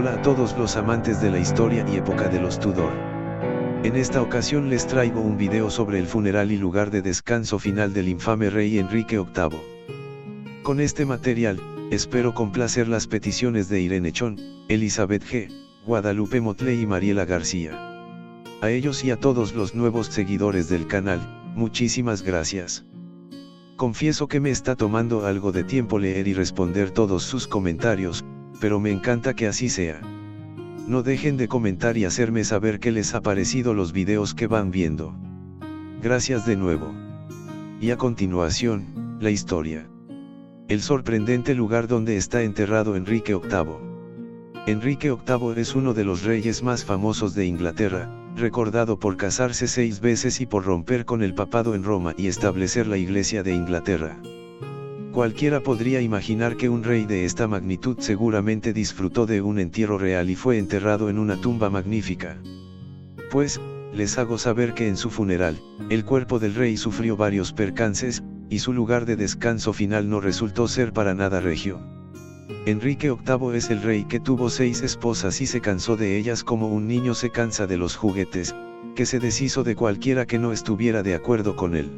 Hola a todos los amantes de la historia y época de los Tudor. En esta ocasión les traigo un video sobre el funeral y lugar de descanso final del infame rey Enrique VIII. Con este material, espero complacer las peticiones de Irene Chon, Elizabeth G., Guadalupe Motley y Mariela García. A ellos y a todos los nuevos seguidores del canal, muchísimas gracias. Confieso que me está tomando algo de tiempo leer y responder todos sus comentarios, pero me encanta que así sea. No dejen de comentar y hacerme saber qué les ha parecido los videos que van viendo. Gracias de nuevo. Y a continuación, la historia. El sorprendente lugar donde está enterrado Enrique VIII. Enrique VIII es uno de los reyes más famosos de Inglaterra, recordado por casarse 6 veces y por romper con el papado en Roma y establecer la Iglesia de Inglaterra. Cualquiera podría imaginar que un rey de esta magnitud seguramente disfrutó de un entierro real y fue enterrado en una tumba magnífica. Pues, les hago saber que en su funeral, el cuerpo del rey sufrió varios percances, y su lugar de descanso final no resultó ser para nada regio. Enrique VIII es el rey que tuvo 6 esposas y se cansó de ellas como un niño se cansa de los juguetes, que se deshizo de cualquiera que no estuviera de acuerdo con él.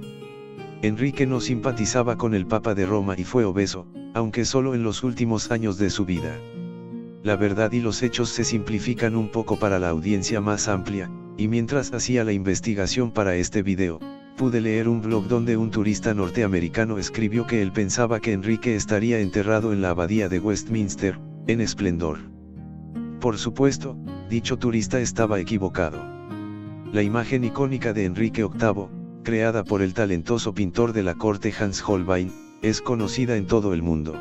Enrique no simpatizaba con el Papa de Roma y fue obeso, aunque solo en los últimos años de su vida. La verdad y los hechos se simplifican un poco para la audiencia más amplia, y mientras hacía la investigación para este video, pude leer un blog donde un turista norteamericano escribió que él pensaba que Enrique estaría enterrado en la abadía de Westminster, en esplendor. Por supuesto, dicho turista estaba equivocado. La imagen icónica de Enrique VIII, creada por el talentoso pintor de la corte Hans Holbein, es conocida en todo el mundo.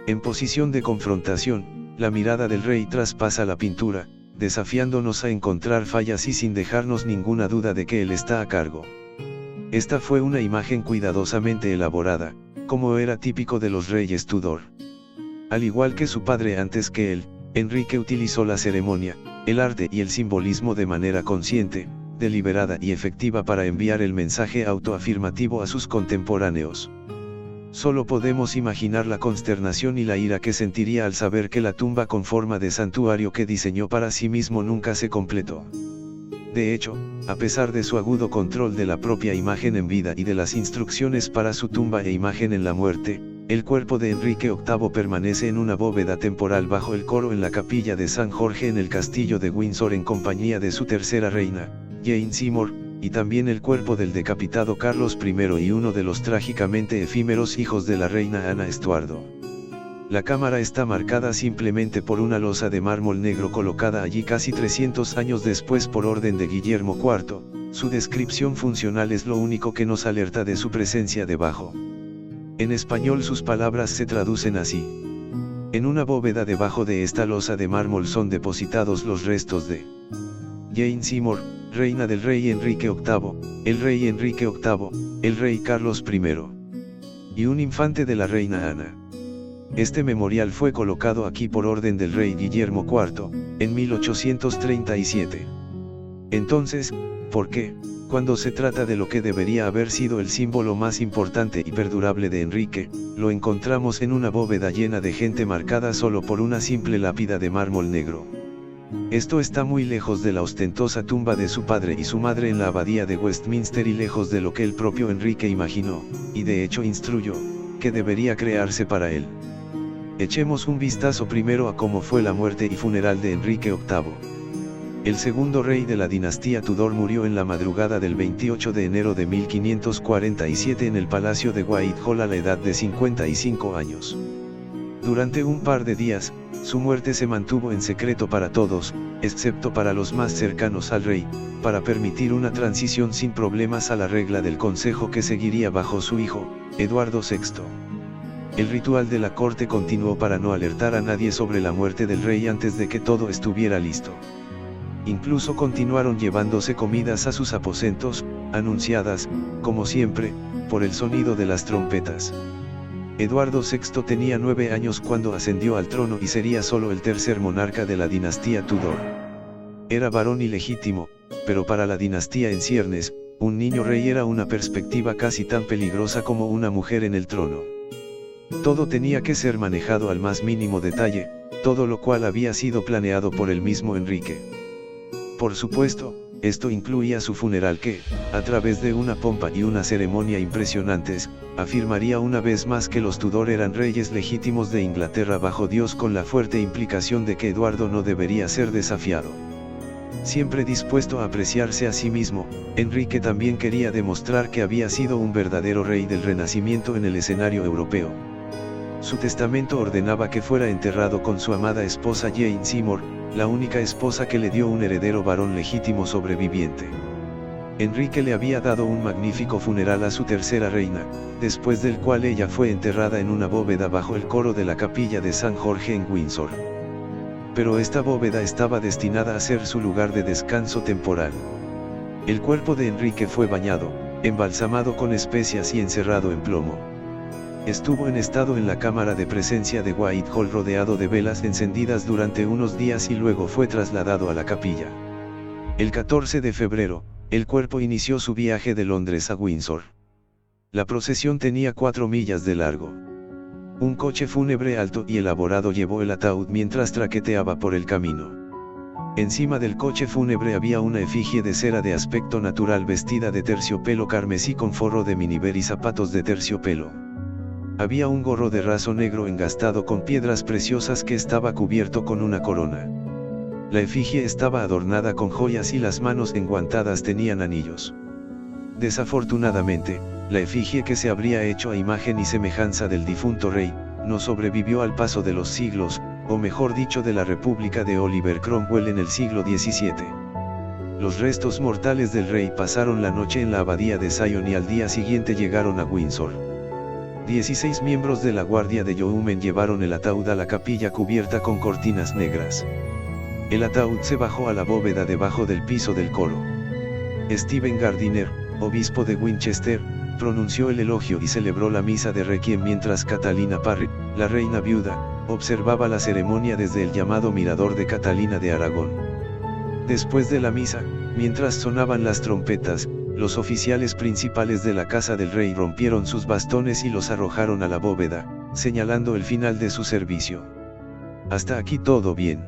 En posición de confrontación, la mirada del rey traspasa la pintura, desafiándonos a encontrar fallas y sin dejarnos ninguna duda de que él está a cargo. Esta fue una imagen cuidadosamente elaborada, como era típico de los reyes Tudor. Al igual que su padre antes que él, Enrique utilizó la ceremonia, el arte y el simbolismo de manera consciente, deliberada y efectiva para enviar el mensaje autoafirmativo a sus contemporáneos. Solo podemos imaginar la consternación y la ira que sentiría al saber que la tumba con forma de santuario que diseñó para sí mismo nunca se completó. De hecho, a pesar de su agudo control de la propia imagen en vida y de las instrucciones para su tumba e imagen en la muerte, el cuerpo de Enrique VIII permanece en una bóveda temporal bajo el coro en la capilla de San Jorge en el castillo de Windsor en compañía de su tercera reina, Jane Seymour, y también el cuerpo del decapitado Carlos I y uno de los trágicamente efímeros hijos de la reina Ana Estuardo. La cámara está marcada simplemente por una losa de mármol negro colocada allí casi 300 años después por orden de Guillermo IV, su descripción funcional es lo único que nos alerta de su presencia debajo. En español sus palabras se traducen así. En una bóveda debajo de esta losa de mármol son depositados los restos de Jane Seymour, reina del rey Enrique VIII, el rey Enrique VIII, el rey Carlos I y un infante de la reina Ana. Este memorial fue colocado aquí por orden del rey Guillermo IV, en 1837. Entonces, ¿por qué, cuando se trata de lo que debería haber sido el símbolo más importante y perdurable de Enrique, lo encontramos en una bóveda llena de gente marcada solo por una simple lápida de mármol negro? Esto está muy lejos de la ostentosa tumba de su padre y su madre en la abadía de Westminster y lejos de lo que el propio Enrique imaginó, y de hecho instruyó, que debería crearse para él. Echemos un vistazo primero a cómo fue la muerte y funeral de Enrique VIII. El segundo rey de la dinastía Tudor murió en la madrugada del 28 de enero de 1547 en el palacio de Whitehall a la edad de 55 años. Durante un par de días, su muerte se mantuvo en secreto para todos, excepto para los más cercanos al rey, para permitir una transición sin problemas a la regla del consejo que seguiría bajo su hijo, Eduardo VI. El ritual de la corte continuó para no alertar a nadie sobre la muerte del rey antes de que todo estuviera listo. Incluso continuaron llevándose comidas a sus aposentos, anunciadas, como siempre, por el sonido de las trompetas. Eduardo VI tenía 9 años cuando ascendió al trono y sería solo el tercer monarca de la dinastía Tudor. Era varón ilegítimo, pero para la dinastía en ciernes, un niño rey era una perspectiva casi tan peligrosa como una mujer en el trono. Todo tenía que ser manejado al más mínimo detalle, todo lo cual había sido planeado por el mismo Enrique. Por supuesto, esto incluía su funeral que, a través de una pompa y una ceremonia impresionantes, afirmaría una vez más que los Tudor eran reyes legítimos de Inglaterra bajo Dios, con la fuerte implicación de que Eduardo no debería ser desafiado. Siempre dispuesto a apreciarse a sí mismo, Enrique también quería demostrar que había sido un verdadero rey del Renacimiento en el escenario europeo. Su testamento ordenaba que fuera enterrado con su amada esposa Jane Seymour, la única esposa que le dio un heredero varón legítimo sobreviviente. Enrique le había dado un magnífico funeral a su tercera reina, después del cual ella fue enterrada en una bóveda bajo el coro de la capilla de San Jorge en Windsor. Pero esta bóveda estaba destinada a ser su lugar de descanso temporal. El cuerpo de Enrique fue bañado, embalsamado con especias y encerrado en plomo. Estuvo en estado en la cámara de presencia de Whitehall rodeado de velas encendidas durante unos días y luego fue trasladado a la capilla. El 14 de febrero, el cuerpo inició su viaje de Londres a Windsor. La procesión tenía 4 millas de largo. Un coche fúnebre alto y elaborado llevó el ataúd mientras traqueteaba por el camino. Encima del coche fúnebre había una efigie de cera de aspecto natural vestida de terciopelo carmesí con forro de miniver y zapatos de terciopelo. Había un gorro de raso negro engastado con piedras preciosas que estaba cubierto con una corona. La efigie estaba adornada con joyas y las manos enguantadas tenían anillos. Desafortunadamente, la efigie, que se habría hecho a imagen y semejanza del difunto rey, no sobrevivió al paso de los siglos, o mejor dicho de la República de Oliver Cromwell en el siglo XVII. Los restos mortales del rey pasaron la noche en la abadía de Sion y al día siguiente llegaron a Windsor. 16 miembros de la guardia de Yeomen llevaron el ataúd a la capilla cubierta con cortinas negras. El ataúd se bajó a la bóveda debajo del piso del coro. Stephen Gardiner, obispo de Winchester, pronunció el elogio y celebró la misa de requiem mientras Catalina Parry, la reina viuda, observaba la ceremonia desde el llamado mirador de Catalina de Aragón. Después de la misa, mientras sonaban las trompetas, los oficiales principales de la casa del rey rompieron sus bastones y los arrojaron a la bóveda, señalando el final de su servicio. Hasta aquí todo bien.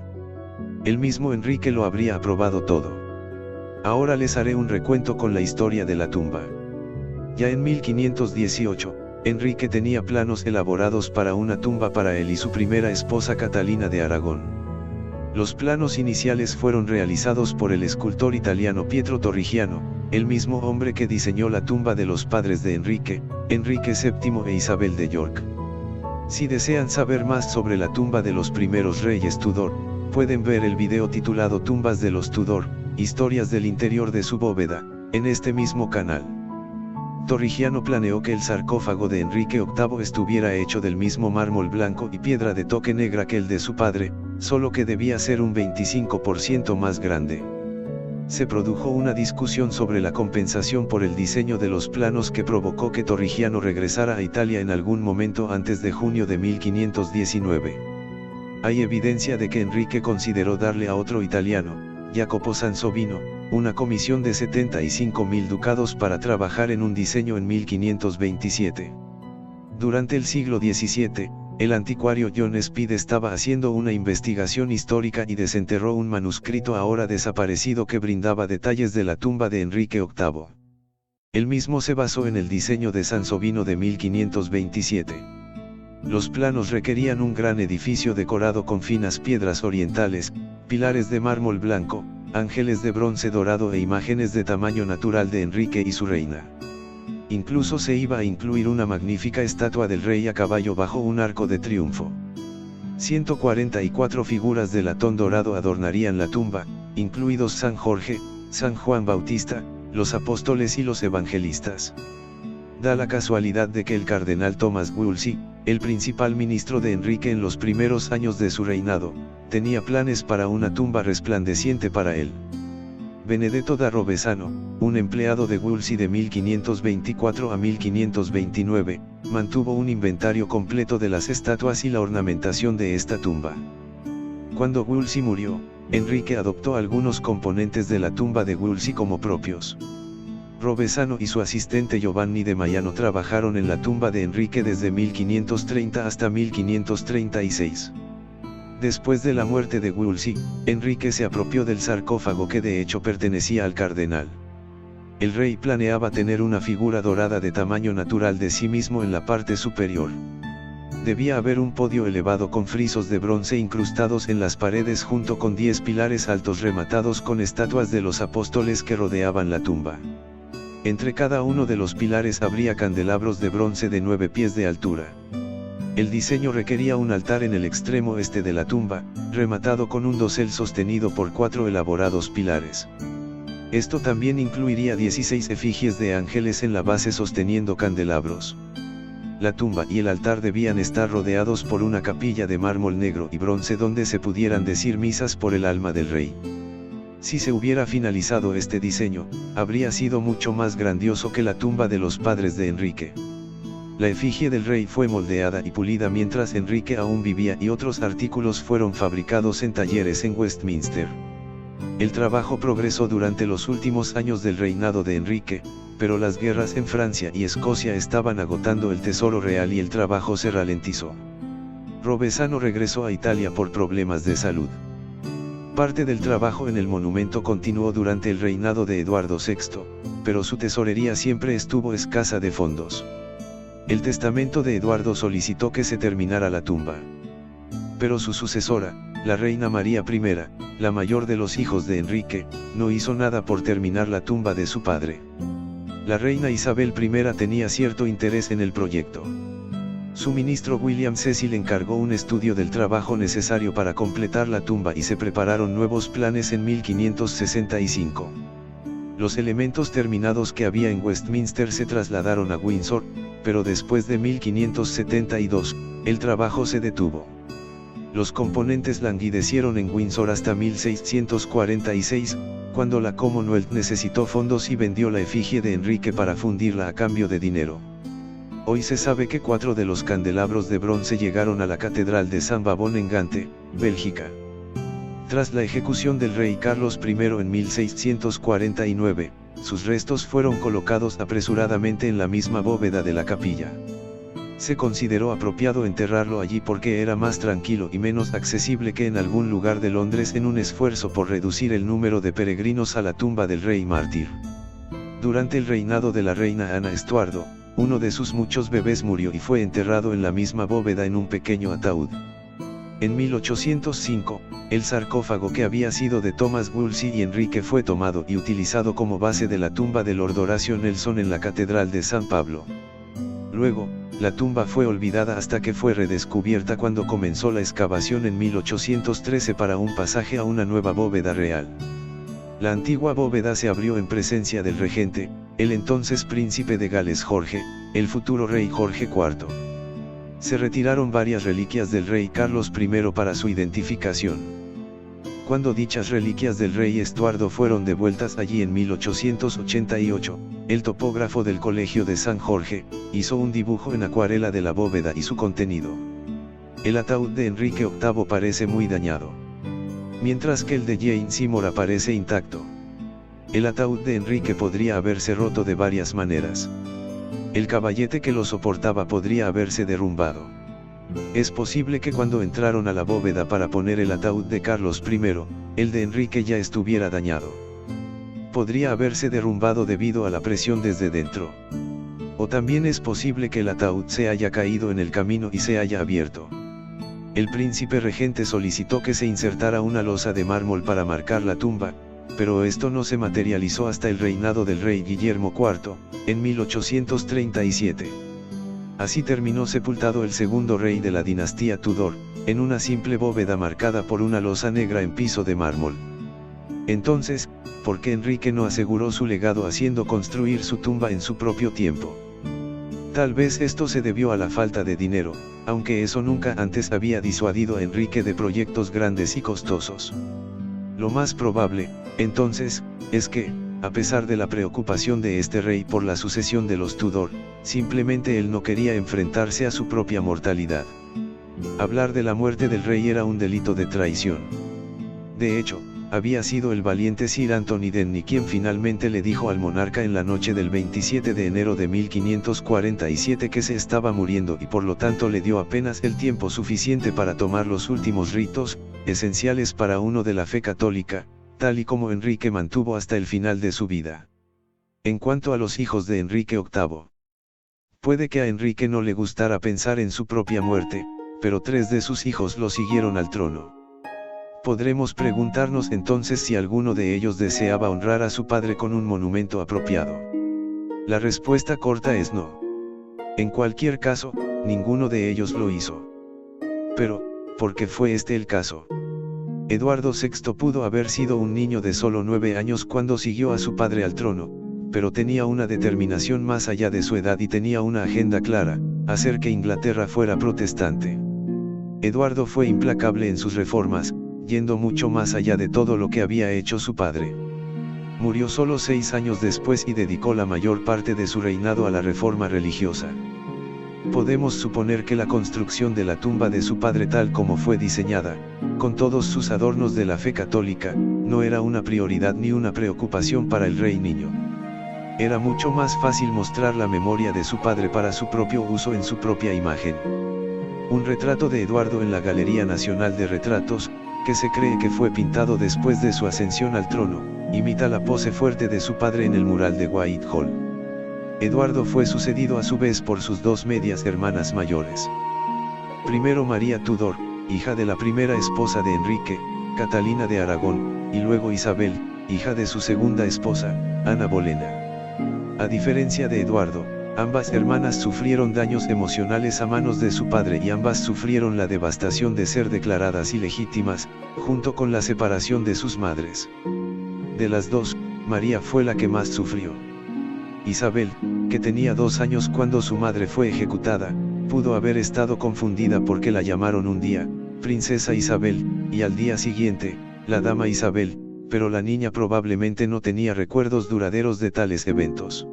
El mismo Enrique lo habría aprobado todo. Ahora les haré un recuento con la historia de la tumba. Ya en 1518, Enrique tenía planos elaborados para una tumba para él y su primera esposa Catalina de Aragón. Los planos iniciales fueron realizados por el escultor italiano Pietro Torrigiano, el mismo hombre que diseñó la tumba de los padres de Enrique, Enrique VII e Isabel de York. Si desean saber más sobre la tumba de los primeros reyes Tudor, pueden ver el video titulado Tumbas de los Tudor, historias del interior de su bóveda, en este mismo canal. Torrigiano planeó que el sarcófago de Enrique VIII estuviera hecho del mismo mármol blanco y piedra de toque negra que el de su padre, solo que debía ser un 25% más grande. Se produjo una discusión sobre la compensación por el diseño de los planos que provocó que Torrigiano regresara a Italia en algún momento antes de junio de 1519. Hay evidencia de que Enrique consideró darle a otro italiano, Jacopo Sansovino, una comisión de 75.000 ducados para trabajar en un diseño en 1527. Durante el siglo XVII, el anticuario John Speed estaba haciendo una investigación histórica y desenterró un manuscrito ahora desaparecido que brindaba detalles de la tumba de Enrique VIII. Él mismo se basó en el diseño de Sansovino de 1527. Los planos requerían un gran edificio decorado con finas piedras orientales, pilares de mármol blanco, ángeles de bronce dorado e imágenes de tamaño natural de Enrique y su reina. Incluso se iba a incluir una magnífica estatua del rey a caballo bajo un arco de triunfo. 144 figuras de latón dorado adornarían la tumba, incluidos San Jorge, San Juan Bautista, los apóstoles y los evangelistas. Da la casualidad de que el cardenal Thomas Wolsey, el principal ministro de Enrique en los primeros años de su reinado, tenía planes para una tumba resplandeciente para él. Benedetto da Rovesano, un empleado de Wolsey de 1524 a 1529, mantuvo un inventario completo de las estatuas y la ornamentación de esta tumba. Cuando Wolsey murió, Enrique adoptó algunos componentes de la tumba de Wolsey como propios. Rovesano y su asistente Giovanni de Maiano trabajaron en la tumba de Enrique desde 1530 hasta 1536. Después de la muerte de Wolsey, Enrique se apropió del sarcófago que de hecho pertenecía al cardenal. El rey planeaba tener una figura dorada de tamaño natural de sí mismo en la parte superior. Debía haber un podio elevado con frisos de bronce incrustados en las paredes junto con 10 pilares altos rematados con estatuas de los apóstoles que rodeaban la tumba. Entre cada uno de los pilares habría candelabros de bronce de 9 pies de altura. El diseño requería un altar en el extremo este de la tumba, rematado con un dosel sostenido por 4 elaborados pilares. Esto también incluiría 16 efigies de ángeles en la base sosteniendo candelabros. La tumba y el altar debían estar rodeados por una capilla de mármol negro y bronce donde se pudieran decir misas por el alma del rey. Si se hubiera finalizado este diseño, habría sido mucho más grandioso que la tumba de los padres de Enrique. La efigie del rey fue moldeada y pulida mientras Enrique aún vivía y otros artículos fueron fabricados en talleres en Westminster. El trabajo progresó durante los últimos años del reinado de Enrique, pero las guerras en Francia y Escocia estaban agotando el tesoro real y el trabajo se ralentizó. Robesano regresó a Italia por problemas de salud. Parte del trabajo en el monumento continuó durante el reinado de Eduardo VI, pero su tesorería siempre estuvo escasa de fondos. El testamento de Eduardo solicitó que se terminara la tumba. Pero su sucesora, la reina María I, la mayor de los hijos de Enrique, no hizo nada por terminar la tumba de su padre. La reina Isabel I tenía cierto interés en el proyecto. Su ministro William Cecil encargó un estudio del trabajo necesario para completar la tumba y se prepararon nuevos planes en 1565. Los elementos terminados que había en Westminster se trasladaron a Windsor, pero después de 1572, el trabajo se detuvo. Los componentes languidecieron en Windsor hasta 1646, cuando la Commonwealth necesitó fondos y vendió la efigie de Enrique para fundirla a cambio de dinero. Hoy se sabe que 4 de los candelabros de bronce llegaron a la Catedral de San Bavón en Gante, Bélgica. Tras la ejecución del rey Carlos I en 1649, sus restos fueron colocados apresuradamente en la misma bóveda de la capilla. Se consideró apropiado enterrarlo allí porque era más tranquilo y menos accesible que en algún lugar de Londres en un esfuerzo por reducir el número de peregrinos a la tumba del rey mártir. Durante el reinado de la reina Ana Estuardo, uno de sus muchos bebés murió y fue enterrado en la misma bóveda en un pequeño ataúd. En 1805, el sarcófago que había sido de Thomas Wolsey y Enrique fue tomado y utilizado como base de la tumba de Lord Horatio Nelson en la Catedral de San Pablo. Luego, la tumba fue olvidada hasta que fue redescubierta cuando comenzó la excavación en 1813 para un pasaje a una nueva bóveda real. La antigua bóveda se abrió en presencia del regente, el entonces príncipe de Gales Jorge, el futuro rey Jorge IV. Se retiraron varias reliquias del rey Carlos I para su identificación. Cuando dichas reliquias del rey Estuardo fueron devueltas allí en 1888, el topógrafo del Colegio de San Jorge, hizo un dibujo en acuarela de la bóveda y su contenido. El ataúd de Enrique VIII parece muy dañado, mientras que el de Jane Seymour aparece intacto. El ataúd de Enrique podría haberse roto de varias maneras. El caballete que lo soportaba podría haberse derrumbado. Es posible que cuando entraron a la bóveda para poner el ataúd de Carlos I, el de Enrique ya estuviera dañado. Podría haberse derrumbado debido a la presión desde dentro. O también es posible que el ataúd se haya caído en el camino y se haya abierto. El príncipe regente solicitó que se insertara una losa de mármol para marcar la tumba, pero esto no se materializó hasta el reinado del rey Guillermo IV, en 1837. Así terminó sepultado el segundo rey de la dinastía Tudor, en una simple bóveda marcada por una losa negra en piso de mármol. Entonces, ¿por qué Enrique no aseguró su legado haciendo construir su tumba en su propio tiempo? Tal vez esto se debió a la falta de dinero, aunque eso nunca antes había disuadido a Enrique de proyectos grandes y costosos. Lo más probable, entonces, es que, a pesar de la preocupación de este rey por la sucesión de los Tudor, simplemente él no quería enfrentarse a su propia mortalidad. Hablar de la muerte del rey era un delito de traición. De hecho, había sido el valiente Sir Anthony Denny quien finalmente le dijo al monarca en la noche del 27 de enero de 1547 que se estaba muriendo y por lo tanto le dio apenas el tiempo suficiente para tomar los últimos ritos, esenciales para uno de la fe católica, tal y como Enrique mantuvo hasta el final de su vida. En cuanto a los hijos de Enrique VIII. Puede que a Enrique no le gustara pensar en su propia muerte, pero 3 de sus hijos lo siguieron al trono. Podremos preguntarnos entonces si alguno de ellos deseaba honrar a su padre con un monumento apropiado. La respuesta corta es no. En cualquier caso, ninguno de ellos lo hizo. Pero, ¿por qué fue este el caso? Eduardo VI pudo haber sido un niño de solo 9 años cuando siguió a su padre al trono, pero tenía una determinación más allá de su edad y tenía una agenda clara, hacer que Inglaterra fuera protestante. Eduardo fue implacable en sus reformas, yendo mucho más allá de todo lo que había hecho su padre. Murió solo 6 años después y dedicó la mayor parte de su reinado a la reforma religiosa. Podemos suponer que la construcción de la tumba de su padre tal como fue diseñada, con todos sus adornos de la fe católica, no era una prioridad ni una preocupación para el rey niño. Era mucho más fácil mostrar la memoria de su padre para su propio uso en su propia imagen. Un retrato de Eduardo en la Galería Nacional de Retratos, que se cree que fue pintado después de su ascensión al trono, imita la pose fuerte de su padre en el mural de Whitehall. Eduardo fue sucedido a su vez por sus 2 medias hermanas mayores. Primero María Tudor, hija de la primera esposa de Enrique, Catalina de Aragón, y luego Isabel, hija de su segunda esposa, Ana Bolena. A diferencia de Eduardo, ambas hermanas sufrieron daños emocionales a manos de su padre y ambas sufrieron la devastación de ser declaradas ilegítimas, junto con la separación de sus madres. De las dos, María fue la que más sufrió. Isabel, que tenía 2 años cuando su madre fue ejecutada, pudo haber estado confundida porque la llamaron un día, Princesa Isabel, y al día siguiente, la Dama Isabel, pero la niña probablemente no tenía recuerdos duraderos de tales eventos.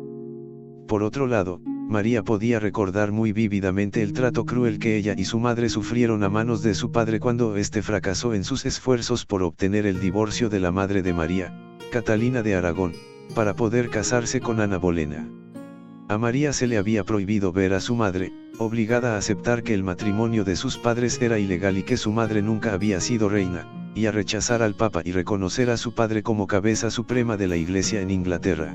Por otro lado, María podía recordar muy vívidamente el trato cruel que ella y su madre sufrieron a manos de su padre cuando éste fracasó en sus esfuerzos por obtener el divorcio de la madre de María, Catalina de Aragón, para poder casarse con Ana Bolena. A María se le había prohibido ver a su madre, obligada a aceptar que el matrimonio de sus padres era ilegal y que su madre nunca había sido reina, y a rechazar al Papa y reconocer a su padre como cabeza suprema de la Iglesia en Inglaterra.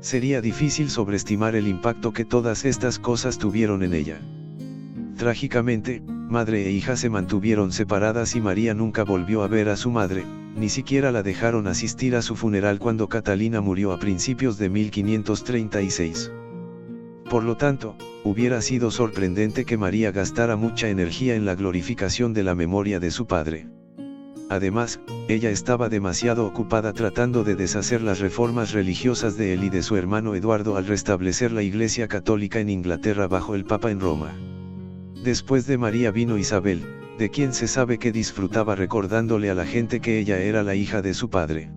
Sería difícil sobreestimar el impacto que todas estas cosas tuvieron en ella. Trágicamente, madre e hija se mantuvieron separadas y María nunca volvió a ver a su madre, ni siquiera la dejaron asistir a su funeral cuando Catalina murió a principios de 1536. Por lo tanto, hubiera sido sorprendente que María gastara mucha energía en la glorificación de la memoria de su padre. Además, ella estaba demasiado ocupada tratando de deshacer las reformas religiosas de él y de su hermano Eduardo al restablecer la Iglesia Católica en Inglaterra bajo el Papa en Roma. Después de María vino Isabel, de quien se sabe que disfrutaba recordándole a la gente que ella era la hija de su padre.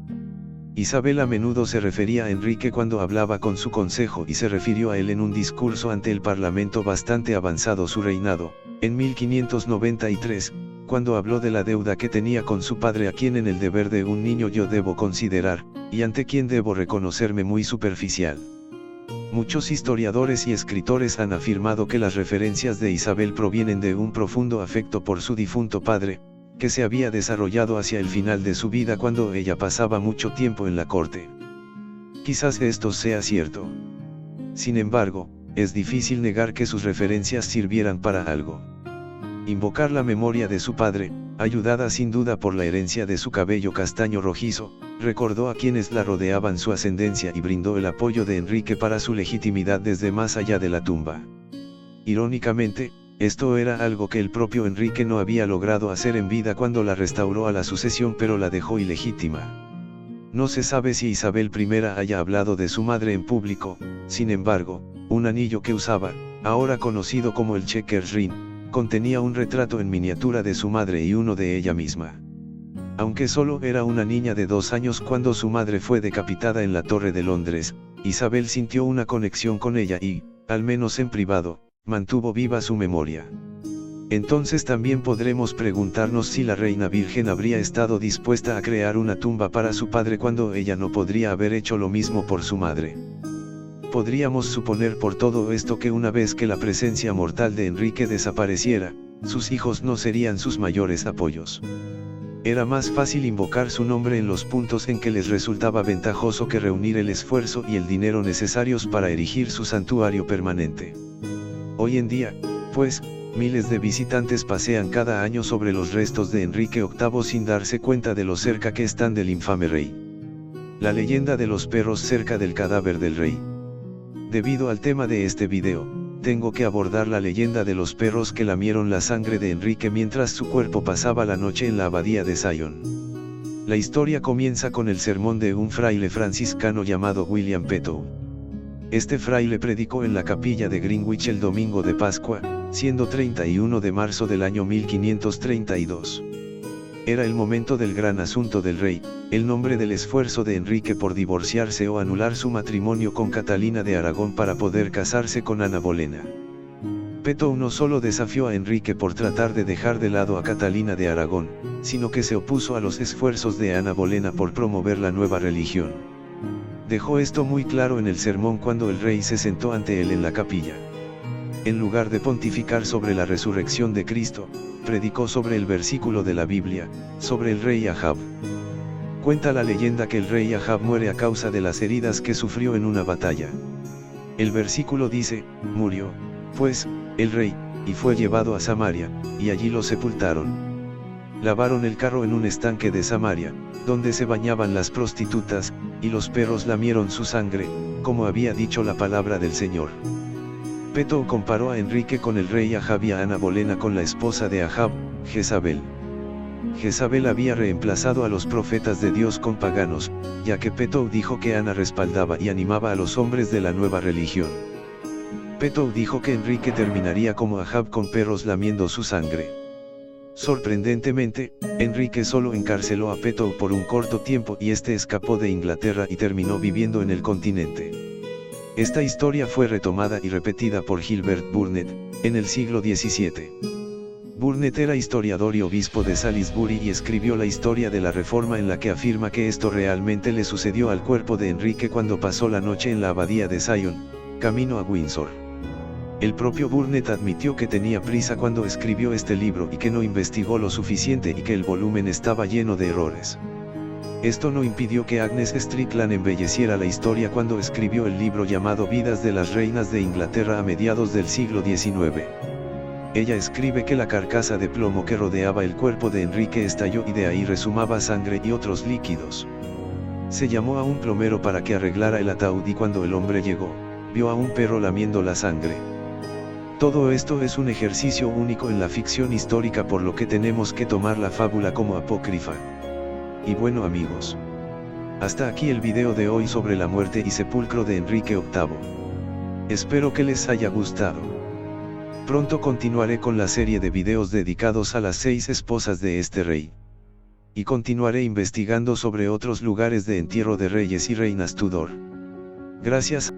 Isabel a menudo se refería a Enrique cuando hablaba con su consejo y se refirió a él en un discurso ante el Parlamento bastante avanzado su reinado, en 1593, cuando habló de la deuda que tenía con su padre a quien en el deber de un niño yo debo considerar, y ante quien debo reconocerme muy superficial. Muchos historiadores y escritores han afirmado que las referencias de Isabel provienen de un profundo afecto por su difunto padre, que se había desarrollado hacia el final de su vida cuando ella pasaba mucho tiempo en la corte. Quizás esto sea cierto. Sin embargo, es difícil negar que sus referencias sirvieran para algo. Invocar la memoria de su padre, ayudada sin duda por la herencia de su cabello castaño rojizo, recordó a quienes la rodeaban su ascendencia y brindó el apoyo de Enrique para su legitimidad desde más allá de la tumba. Irónicamente, esto era algo que el propio Enrique no había logrado hacer en vida cuando la restauró a la sucesión pero la dejó ilegítima. No se sabe si Isabel I haya hablado de su madre en público, sin embargo, un anillo que usaba, ahora conocido como el Chequers Ring, contenía un retrato en miniatura de su madre y uno de ella misma. Aunque solo era una niña de 2 años cuando su madre fue decapitada en la Torre de Londres, Isabel sintió una conexión con ella y, al menos en privado, mantuvo viva su memoria. Entonces también podremos preguntarnos si la reina virgen habría estado dispuesta a crear una tumba para su padre cuando ella no podría haber hecho lo mismo por su madre. Podríamos suponer por todo esto que una vez que la presencia mortal de Enrique desapareciera, sus hijos no serían sus mayores apoyos. Era más fácil invocar su nombre en los puntos en que les resultaba ventajoso que reunir el esfuerzo y el dinero necesarios para erigir su santuario permanente. Hoy en día, pues, miles de visitantes pasean cada año sobre los restos de Enrique VIII sin darse cuenta de lo cerca que están del infame rey. La leyenda de los perros cerca del cadáver del rey. Debido al tema de este video, tengo que abordar la leyenda de los perros que lamieron la sangre de Enrique mientras su cuerpo pasaba la noche en la abadía de Sion. La historia comienza con el sermón de un fraile franciscano llamado William Peto. Este fraile predicó en la capilla de Greenwich el domingo de Pascua, siendo 31 de marzo del año 1532. Era el momento del gran asunto del rey, el nombre del esfuerzo de Enrique por divorciarse o anular su matrimonio con Catalina de Aragón para poder casarse con Ana Bolena. Peto no solo desafió a Enrique por tratar de dejar de lado a Catalina de Aragón, sino que se opuso a los esfuerzos de Ana Bolena por promover la nueva religión. Dejó esto muy claro en el sermón cuando el rey se sentó ante él en la capilla. En lugar de pontificar sobre la resurrección de Cristo, predicó sobre el versículo de la Biblia, sobre el rey Ahab. Cuenta la leyenda que el rey Ahab muere a causa de las heridas que sufrió en una batalla. El versículo dice, murió, pues, el rey, y fue llevado a Samaria, y allí lo sepultaron. Lavaron el carro en un estanque de Samaria, donde se bañaban las prostitutas, y los perros lamieron su sangre, como había dicho la palabra del Señor. Peto comparó a Enrique con el rey Ahab y a Ana Bolena con la esposa de Ahab, Jezabel. Jezabel había reemplazado a los profetas de Dios con paganos, ya que Peto dijo que Ana respaldaba y animaba a los hombres de la nueva religión. Peto dijo que Enrique terminaría como Ahab con perros lamiendo su sangre. Sorprendentemente, Enrique solo encarceló a Peto por un corto tiempo y este escapó de Inglaterra y terminó viviendo en el continente. Esta historia fue retomada y repetida por Gilbert Burnet, en el siglo XVII. Burnet era historiador y obispo de Salisbury y escribió la historia de la Reforma en la que afirma que esto realmente le sucedió al cuerpo de Enrique cuando pasó la noche en la abadía de Sion, camino a Windsor. El propio Burnet admitió que tenía prisa cuando escribió este libro y que no investigó lo suficiente y que el volumen estaba lleno de errores. Esto no impidió que Agnes Strickland embelleciera la historia cuando escribió el libro llamado Vidas de las Reinas de Inglaterra a mediados del siglo XIX. Ella escribe que la carcasa de plomo que rodeaba el cuerpo de Enrique estalló y de ahí resumaba sangre y otros líquidos. Se llamó a un plomero para que arreglara el ataúd y cuando el hombre llegó, vio a un perro lamiendo la sangre. Todo esto es un ejercicio único en la ficción histórica por lo que tenemos que tomar la fábula como apócrifa. Y bueno amigos, hasta aquí el video de hoy sobre la muerte y sepulcro de Enrique VIII. Espero que les haya gustado. Pronto continuaré con la serie de videos dedicados a las 6 esposas de este rey. Y continuaré investigando sobre otros lugares de entierro de reyes y reinas Tudor. Gracias.